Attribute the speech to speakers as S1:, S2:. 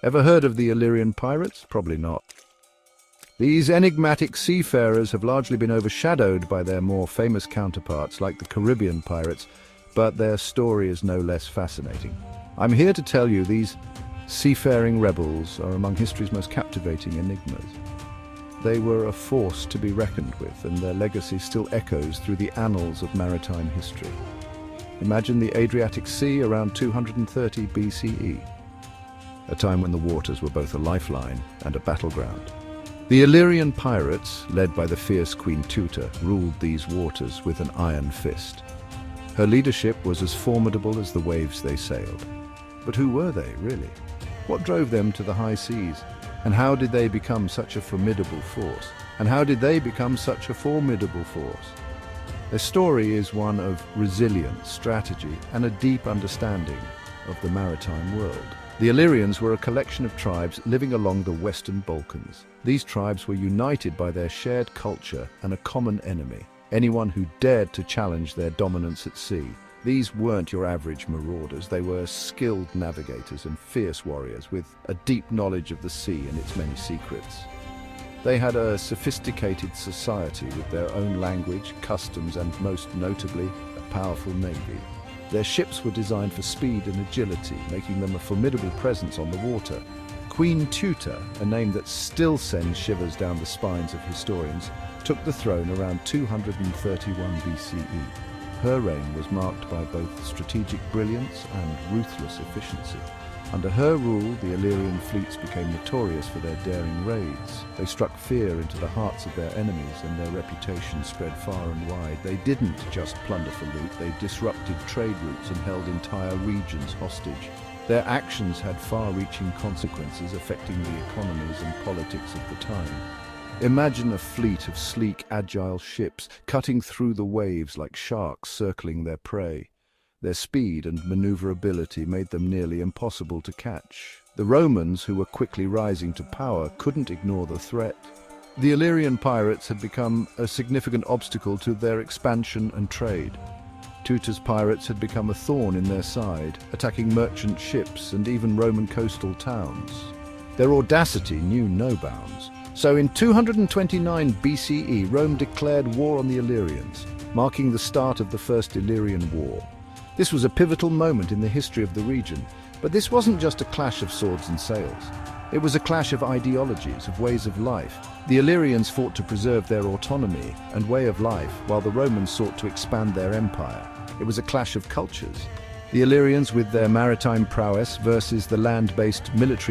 S1: Ever heard of the Illyrian Pirates? Probably not. These enigmatic seafarers have largely been overshadowed by their more famous counterparts like the Caribbean pirates, but their story is no less fascinating. I'm here to tell you these seafaring rebels are among history's most captivating enigmas. They were a force to be reckoned with, and their legacy still echoes through the annals of maritime history. Imagine the Adriatic Sea around 230 BCE, a time when the waters were both a lifeline and a battleground. The Illyrian pirates, led by the fierce Queen Tuta, ruled these waters with an iron fist. Her leadership was as formidable as the waves they sailed. But who were they, really? What drove them to the high seas? And how did they become such a formidable force? Their story is one of resilience, strategy, and a deep understanding of the maritime world. The Illyrians were a collection of tribes living along the Western Balkans. These tribes were united by their shared culture and a common enemy, anyone who dared to challenge their dominance at sea. These weren't your average marauders. They were skilled navigators and fierce warriors with a deep knowledge of the sea and its many secrets. They had a sophisticated society with their own language, customs, and most notably, a powerful navy. Their ships were designed for speed and agility, making them a formidable presence on the water. Queen Tuta, a name that still sends shivers down the spines of historians, took the throne around 231 BCE. Her reign was marked by both strategic brilliance and ruthless efficiency. Under her rule, the Illyrian fleets became notorious for their daring raids. They struck fear into the hearts of their enemies, and their reputation spread far and wide. They didn't just plunder for loot, they disrupted trade routes and held entire regions hostage. Their actions had far-reaching consequences affecting the economies and politics of the time. Imagine a fleet of sleek, agile ships cutting through the waves like sharks circling their prey. Their speed and maneuverability made them nearly impossible to catch. The Romans, who were quickly rising to power, couldn't ignore the threat. The Illyrian pirates had become a significant obstacle to their expansion and trade. Tuta's pirates had become a thorn in their side, attacking merchant ships and even Roman coastal towns. Their audacity knew no bounds. So in 229 BCE, Rome declared war on the Illyrians, marking the start of the First Illyrian War. This was a pivotal moment in the history of the region, but this wasn't just a clash of swords and sails. It was a clash of ideologies, of ways of life. The Illyrians fought to preserve their autonomy and way of life, while the Romans sought to expand their empire. It was a clash of cultures. The Illyrians with their maritime prowess versus the land-based military